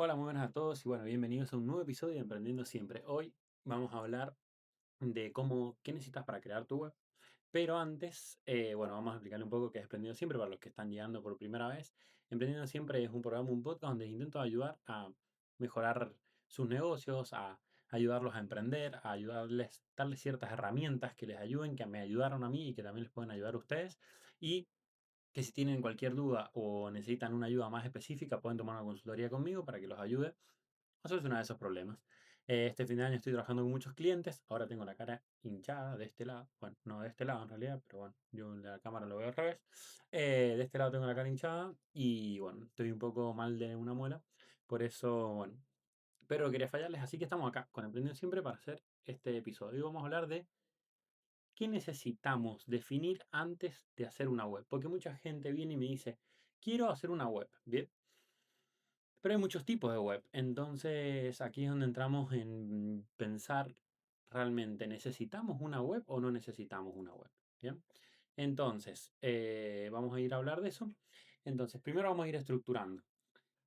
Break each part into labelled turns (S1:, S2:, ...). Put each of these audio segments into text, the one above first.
S1: Hola, muy buenas a todos y bueno, bienvenidos a un nuevo episodio de Emprendiendo Siempre. Hoy vamos a hablar de qué necesitas para crear tu web. Pero antes, bueno, vamos a explicarle un poco qué es Emprendiendo Siempre para los que están llegando por primera vez. Emprendiendo Siempre es un programa, un podcast donde intento ayudar a mejorar sus negocios, a ayudarlos a emprender, a ayudarles, darles ciertas herramientas que les ayuden, que me ayudaron a mí y que también les pueden ayudar a ustedes. Y que si tienen cualquier duda o necesitan una ayuda más específica, pueden tomar una consultoría conmigo para que los ayude a solucionar esos problemas. Este fin de año estoy trabajando con muchos clientes, ahora tengo la cara hinchada de este lado, bueno, no de este lado en realidad, pero bueno, yo en la cámara lo veo al revés. De este lado tengo la cara hinchada y bueno, estoy un poco mal de una muela, por eso, bueno, pero quería fallarles, así que estamos acá con Emprendiendo Siempre para hacer este episodio. Hoy vamos a hablar de ¿qué necesitamos definir antes de hacer una web? Porque mucha gente viene y me dice, quiero hacer una web, ¿bien? Pero hay muchos tipos de web. Entonces aquí es donde entramos en pensar realmente, ¿necesitamos una web o no necesitamos una web? ¿Bien? Entonces, vamos a ir a hablar de eso. Entonces, primero vamos a ir estructurando.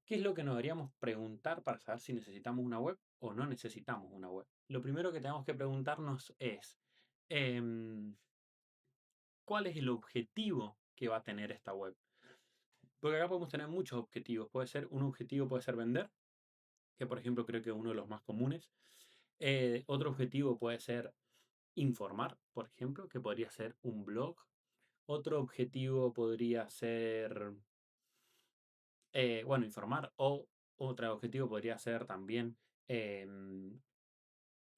S1: ¿Qué es lo que nos deberíamos preguntar para saber si necesitamos una web o no necesitamos una web? Lo primero que tenemos que preguntarnos es, em, ¿cuál es el objetivo que va a tener esta web? Porque acá podemos tener muchos objetivos. Un objetivo puede ser vender, que por ejemplo creo que es uno de los más comunes. Otro objetivo puede ser informar, por ejemplo, que podría ser un blog. Otro objetivo podría ser, bueno, informar. O otro objetivo podría ser también em,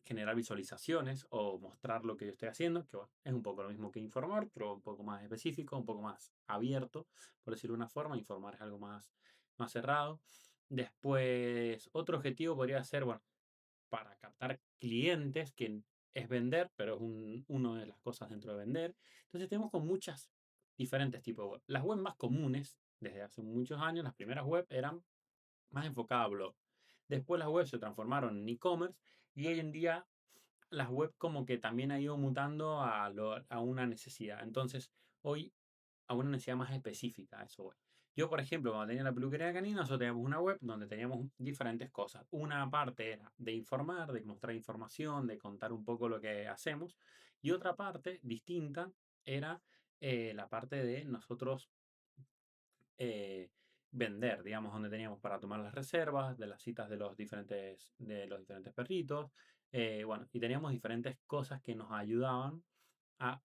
S1: generar visualizaciones o mostrar lo que yo estoy haciendo, que bueno, es un poco lo mismo que informar, pero un poco más específico, un poco más abierto, por decirlo de una forma. Informar es algo más cerrado. Después, otro objetivo podría ser, bueno, para captar clientes, que es vender, pero es uno de las cosas dentro de vender. Entonces tenemos con muchas diferentes tipos de web. Las web más comunes, desde hace muchos años, las primeras web eran más enfocadas a blog. Después las webs se transformaron en e-commerce y hoy en día las web como que también ha ido mutando a una necesidad. Entonces, hoy a una necesidad más específica, a eso voy. Yo, por ejemplo, cuando tenía la peluquería canina, nosotros teníamos una web donde teníamos diferentes cosas. Una parte era de informar, de mostrar información, de contar un poco lo que hacemos. Y otra parte distinta era la parte de nosotros eh, vender, digamos, donde teníamos para tomar las reservas, de las citas de los diferentes perritos. Bueno, y teníamos diferentes cosas que nos ayudaban a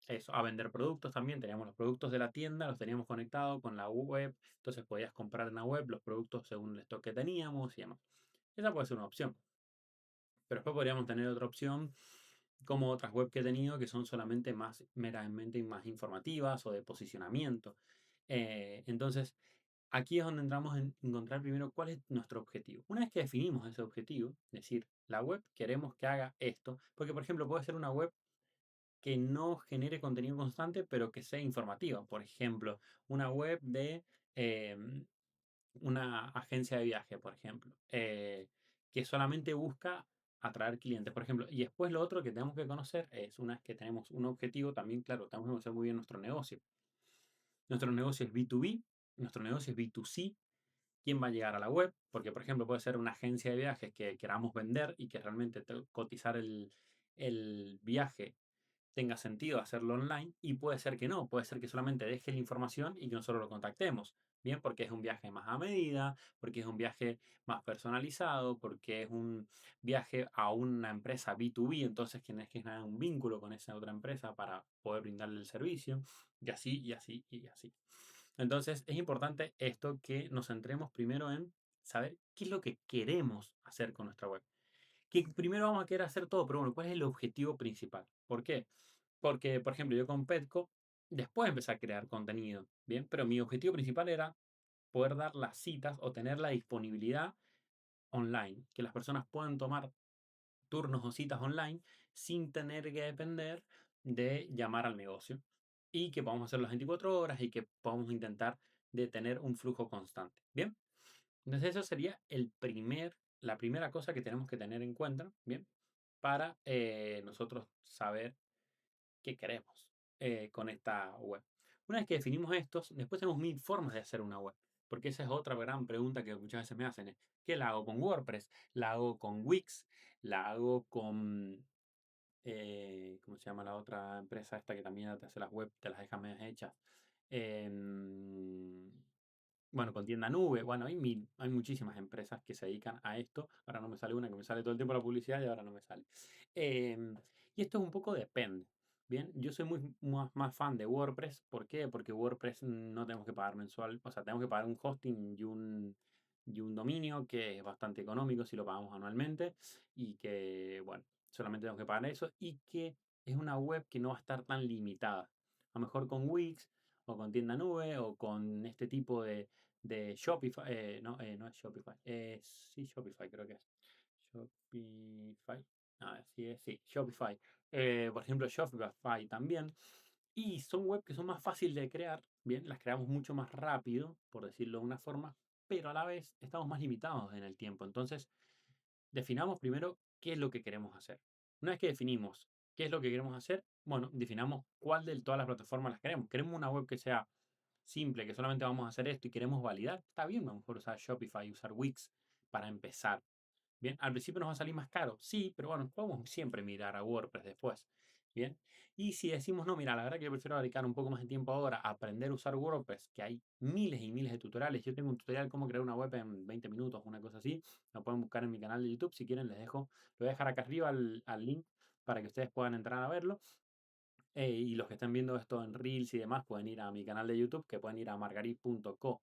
S1: eso, a vender productos también. Teníamos los productos de la tienda, los teníamos conectados con la web, entonces podías comprar en la web los productos según el stock que teníamos y demás. Esa puede ser una opción. Pero después podríamos tener otra opción, como otras web que he tenido, que son solamente más, meramente más informativas o de posicionamiento. Entonces, aquí es donde entramos en encontrar primero cuál es nuestro objetivo. Una vez que definimos ese objetivo, es decir, la web queremos que haga esto, porque por ejemplo puede ser una web que no genere contenido constante, pero que sea informativa. Por ejemplo, una web de una agencia de viaje, por ejemplo, que solamente busca atraer clientes, por ejemplo. Y después lo otro que tenemos que conocer es, una vez que tenemos un objetivo, también, claro, tenemos que conocer muy bien nuestro negocio. Nuestro negocio es B2B, nuestro negocio es B2C. ¿Quién va a llegar a la web? Porque, por ejemplo, puede ser una agencia de viajes que queramos vender y que realmente cotizar el viaje tenga sentido hacerlo online, y puede ser que no, puede ser que solamente deje la información y que nosotros lo contactemos, bien, porque es un viaje más a medida, porque es un viaje más personalizado, porque es un viaje a una empresa B2B, entonces tienes que generar un vínculo con esa otra empresa para poder brindarle el servicio, y así, y así, y así. Entonces es importante esto, que nos centremos primero en saber qué es lo que queremos hacer con nuestra web. Que primero vamos a querer hacer todo, pero bueno, ¿cuál es el objetivo principal? ¿Por qué? Porque, por ejemplo, yo con Petco, después empecé a crear contenido, ¿bien? Pero mi objetivo principal era poder dar las citas o tener la disponibilidad online, que las personas puedan tomar turnos o citas online sin tener que depender de llamar al negocio, y que podamos hacer las 24 horas y que podamos intentar de tener un flujo constante, ¿bien? Entonces eso sería la primera cosa que tenemos que tener en cuenta, ¿bien? Para nosotros saber qué queremos con esta web. Una vez que definimos estos, después tenemos mil formas de hacer una web. Porque esa es otra gran pregunta que muchas veces me hacen, es, ¿qué la hago con WordPress? ¿La hago con Wix? ¿La hago con, ¿cómo se llama la otra empresa esta que también te hace las web, te las deja medias hechas? Em, bueno, con tienda nube, bueno, hay muchísimas empresas que se dedican a esto. Ahora no me sale una que me sale todo el tiempo la publicidad y ahora no me sale. Em, y esto es un poco depende. Bien, yo soy más fan de WordPress. ¿Por qué? Porque WordPress no tenemos que pagar mensual, o sea, tenemos que pagar un hosting y un dominio que es bastante económico si lo pagamos anualmente y que, bueno, solamente tenemos que pagar eso y que es una web que no va a estar tan limitada. A lo mejor con Wix o con tienda nube o con este tipo de Shopify, no es Shopify, sí, Shopify creo que es. Shopify, a ver si es, sí, Shopify. Por ejemplo, Shopify también. Y son web que son más fáciles de crear, bien, las creamos mucho más rápido, por decirlo de una forma, pero a la vez estamos más limitados en el tiempo. Entonces, definamos primero qué es lo que queremos hacer. Una vez que definimos qué es lo que queremos hacer, bueno, definamos cuál de todas las plataformas las queremos. Queremos una web que sea simple, que solamente vamos a hacer esto y queremos validar. Está bien, a lo mejor usar Shopify, usar Wix para empezar. Bien, al principio nos va a salir más caro, sí, pero bueno, podemos siempre mirar a WordPress después. Bien, y si decimos, no, mira, la verdad que yo prefiero dedicar un poco más de tiempo ahora a aprender a usar WordPress, que hay miles y miles de tutoriales. Yo tengo un tutorial cómo crear una web en 20 minutos, una cosa así. Lo pueden buscar en mi canal de YouTube. Si quieren, les dejo, lo voy a dejar acá arriba al link para que ustedes puedan entrar a verlo. Y los que estén viendo esto en Reels y demás, pueden ir a mi canal de YouTube, que pueden ir a margarit.co/,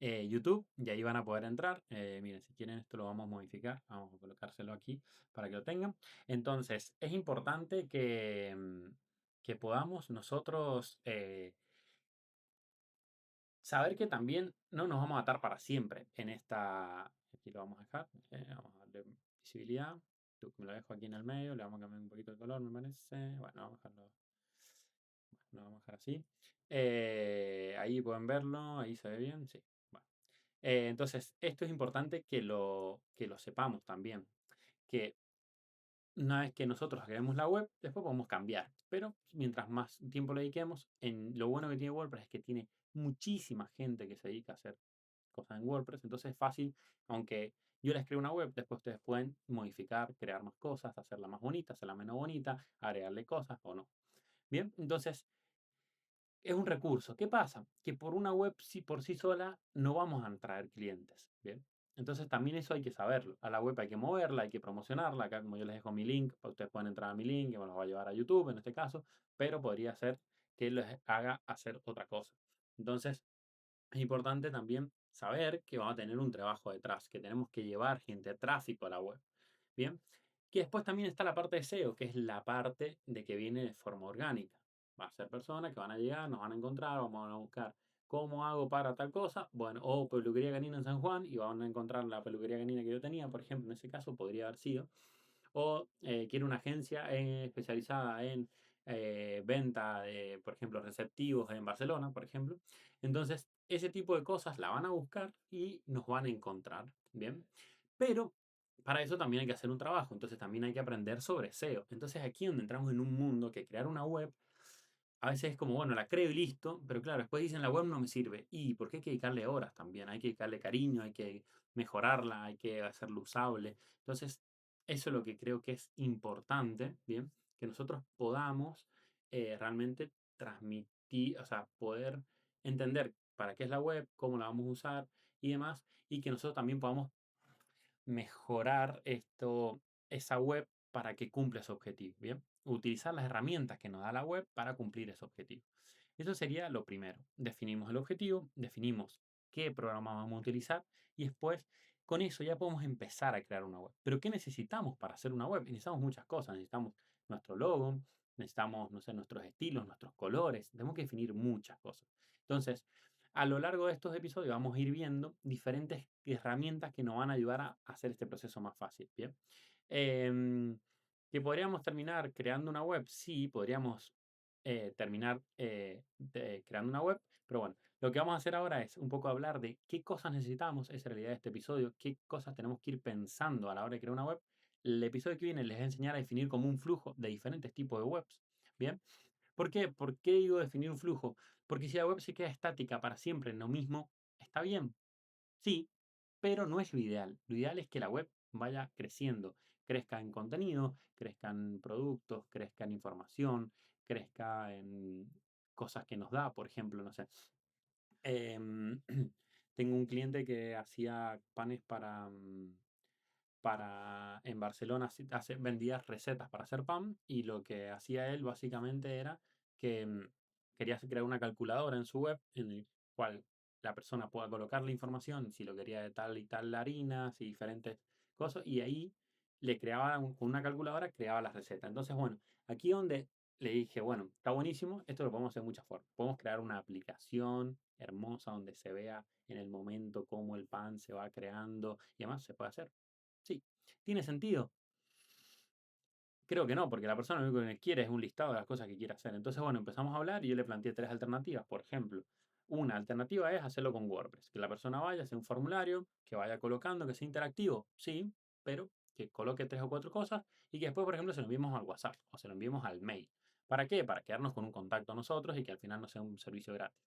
S1: YouTube y ahí van a poder entrar. Miren, si quieren esto lo vamos a modificar, vamos a colocárselo aquí para que lo tengan. Entonces, es importante que podamos nosotros saber que también no nos vamos a atar para siempre en esta. Aquí lo vamos a dejar, vamos a darle visibilidad. Me lo dejo aquí en el medio, le vamos a cambiar un poquito el color, me parece. Bueno, vamos a dejarlo. Lo vamos a dejar así. Ahí pueden verlo, ahí se ve bien, sí. Bueno. Entonces, esto es importante que lo sepamos también. Que una vez que nosotros creemos la web, después podemos cambiar. Pero mientras más tiempo le dediquemos, lo bueno que tiene WordPress es que tiene muchísima gente que se dedica a hacer cosas en WordPress. Entonces es fácil, aunque yo les creo una web, después ustedes pueden modificar, crear más cosas, hacerla más bonita, hacerla menos bonita, agregarle cosas o no. Bien, entonces es un recurso. ¿Qué pasa? Que por una web por sí sola no vamos a atraer clientes. Bien. Entonces también eso hay que saberlo. A la web hay que moverla, hay que promocionarla. Acá como yo les dejo mi link, ustedes pueden entrar a mi link, que me los va a llevar a YouTube en este caso, pero podría ser que les haga hacer otra cosa. Entonces es importante también saber que vamos a tener un trabajo detrás, que tenemos que llevar gente, tráfico a la web. Bien. Que después también está la parte de SEO, que es la parte de que viene de forma orgánica. Va a ser personas que van a llegar, nos van a encontrar, vamos a buscar cómo hago para tal cosa. Bueno, o peluquería canina en San Juan y van a encontrar la peluquería canina que yo tenía, por ejemplo, en ese caso podría haber sido. O quiero una agencia especializada en venta de, por ejemplo, receptivos en Barcelona, por ejemplo. Entonces, ese tipo de cosas la van a buscar y nos van a encontrar. Bien. Pero para eso también hay que hacer un trabajo, entonces también hay que aprender sobre SEO. Entonces aquí es donde entramos en un mundo que crear una web a veces es como, bueno, la creo y listo, pero claro, después dicen la web no me sirve. ¿Y por qué hay que dedicarle horas también? Hay que dedicarle cariño, hay que mejorarla, hay que hacerla usable. Entonces, eso es lo que creo que es importante, ¿bien? Que nosotros podamos realmente transmitir, o sea, poder entender para qué es la web, cómo la vamos a usar y demás, y que nosotros también podamos mejorar esa web para que cumpla ese objetivo, ¿bien? Utilizar las herramientas que nos da la web para cumplir ese objetivo. Eso sería lo primero. Definimos el objetivo, definimos qué programa vamos a utilizar y después con eso ya podemos empezar a crear una web. Pero ¿qué necesitamos para hacer una web? Necesitamos muchas cosas. Necesitamos nuestro logo, necesitamos, no sé, nuestros estilos, nuestros colores. Tenemos que definir muchas cosas. Entonces, a lo largo de estos episodios vamos a ir viendo diferentes herramientas que nos van a ayudar a hacer este proceso más fácil. Bien. Em, ¿Que podríamos terminar creando una web? Sí, podríamos terminar creando una web, pero bueno, lo que vamos a hacer ahora es un poco hablar de qué cosas necesitamos, es en realidad este episodio, qué cosas tenemos que ir pensando a la hora de crear una web. El episodio que viene les voy a enseñar a definir como un flujo de diferentes tipos de webs. Bien. ¿Por qué? ¿Por qué digo definir un flujo? Porque si la web se queda estática para siempre en lo mismo, está bien, sí, pero no es lo ideal. Lo ideal es que la web vaya creciendo, crezca en contenido, crezca en productos, crezca en información, crezca en cosas que nos da, por ejemplo, no sé. em, tengo un cliente que hacía panes para en Barcelona vendía recetas para hacer pan y lo que hacía él básicamente era que quería crear una calculadora en su web en el cual la persona pueda colocar la información si lo quería de tal y tal harinas y diferentes cosas y ahí le creaba con una calculadora creaba la receta. Entonces, bueno, aquí donde le dije, bueno, está buenísimo, esto lo podemos hacer de muchas formas. Podemos crear una aplicación hermosa donde se vea en el momento cómo el pan se va creando y además se puede hacer. Sí, ¿tiene sentido? Creo que no, porque la persona lo único que quiere es un listado de las cosas que quiere hacer. Entonces, bueno, empezamos a hablar y yo le planteé tres alternativas. Por ejemplo, una alternativa es hacerlo con WordPress, que la persona vaya, hace un formulario, que vaya colocando, que sea interactivo, sí, pero que coloque tres o cuatro cosas y que después, por ejemplo, se lo enviemos al WhatsApp o se lo enviemos al mail. ¿Para qué? Para quedarnos con un contacto nosotros y que al final no sea un servicio gratis.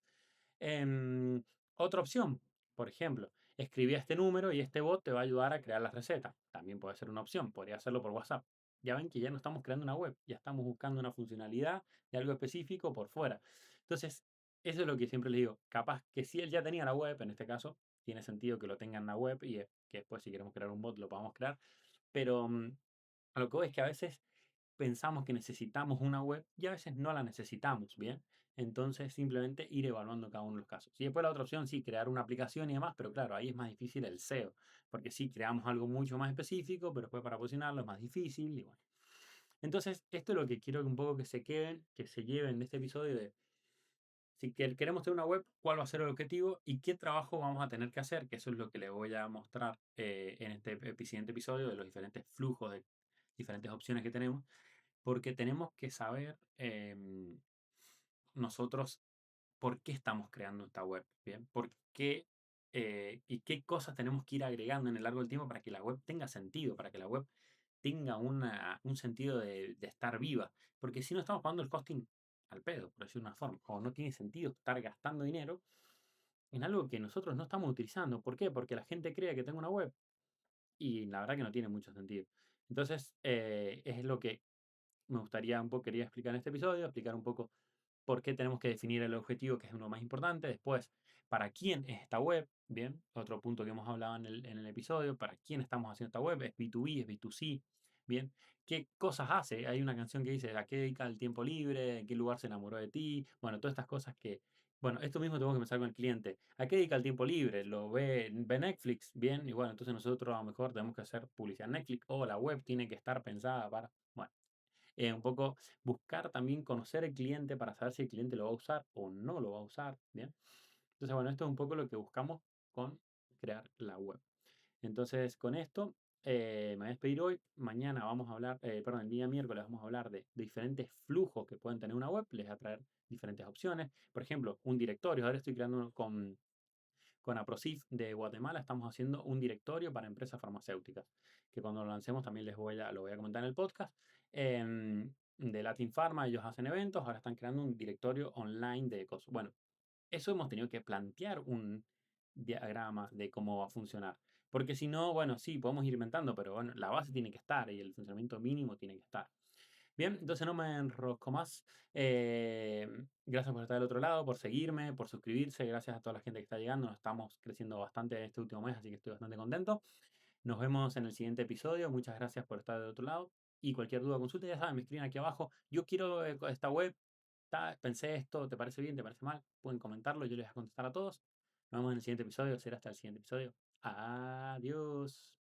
S1: Em, Otra opción, por ejemplo, escribí a este número y este bot te va a ayudar a crear las recetas. También puede ser una opción, podría hacerlo por WhatsApp. Ya ven que ya no estamos creando una web, ya estamos buscando una funcionalidad de algo específico por fuera. Entonces, eso es lo que siempre les digo. Capaz que si él ya tenía la web, en este caso, tiene sentido que lo tenga en la web y que después si queremos crear un bot lo podamos crear. Pero a lo que voy es que a veces pensamos que necesitamos una web y a veces no la necesitamos, ¿bien? Entonces simplemente ir evaluando cada uno de los casos. Y después la otra opción, sí, crear una aplicación y demás, pero claro, ahí es más difícil el SEO, porque sí, creamos algo mucho más específico, pero después para posicionarlo es más difícil y bueno. Entonces, esto es lo que quiero un poco que se queden, que se lleven de este episodio de si queremos tener una web, cuál va a ser el objetivo y qué trabajo vamos a tener que hacer, que eso es lo que les voy a mostrar en este siguiente episodio de los diferentes flujos de diferentes opciones que tenemos porque tenemos que saber nosotros por qué estamos creando esta web, ¿bien? ¿Por qué y qué cosas tenemos que ir agregando en el largo del tiempo para que la web tenga sentido, para que la web tenga un sentido de estar viva? Porque si no estamos pagando el costing al pedo, por decir una forma, o no tiene sentido estar gastando dinero en algo que nosotros no estamos utilizando. ¿Por qué? Porque la gente cree que tengo una web y la verdad que no tiene mucho sentido. Entonces, es lo que me gustaría un poco, quería explicar en este episodio, explicar un poco por qué tenemos que definir el objetivo, que es uno más importante. Después, para quién es esta web, bien, otro punto que hemos hablado en el episodio, para quién estamos haciendo esta web, es B2B, es B2C, bien, qué cosas hace. Hay una canción que dice, ¿a qué dedica el tiempo libre? ¿En qué lugar se enamoró de ti? Bueno, todas estas cosas que, bueno, esto mismo tenemos que pensar con el cliente. ¿A qué dedica el tiempo libre? ¿Lo ve Netflix? Bien, y bueno, entonces nosotros a lo mejor tenemos que hacer publicidad en Netflix o la web tiene que estar pensada para, bueno, un poco buscar también conocer el cliente para saber si el cliente lo va a usar o no lo va a usar, ¿bien? Entonces, bueno, esto es un poco lo que buscamos con crear la web. Entonces, con esto me voy a despedir hoy. Mañana vamos a hablar, perdón, el día miércoles vamos a hablar de diferentes flujos que pueden tener una web. Les voy a traer diferentes opciones. Por ejemplo, un directorio. Ahora estoy creando uno con Aprosif de Guatemala estamos haciendo un directorio para empresas farmacéuticas, que cuando lo lancemos también lo voy a comentar en el podcast. De Latin Pharma, ellos hacen eventos, ahora están creando un directorio online de cosas. Bueno, eso hemos tenido que plantear un diagrama de cómo va a funcionar. Porque si no, bueno, sí, podemos ir inventando, pero bueno, la base tiene que estar y el funcionamiento mínimo tiene que estar. Bien, entonces no me enrosco más. Gracias por estar del otro lado, por seguirme, por suscribirse. Gracias a toda la gente que está llegando. Nos estamos creciendo bastante este último mes, así que estoy bastante contento. Nos vemos en el siguiente episodio. Muchas gracias por estar del otro lado. Y cualquier duda o consulta, ya saben, me escriben aquí abajo. Yo quiero esta web. Pensé esto, ¿te parece bien? ¿Te parece mal? Pueden comentarlo, yo les voy a contestar a todos. Nos vemos en el siguiente episodio. Será hasta el siguiente episodio. Adiós.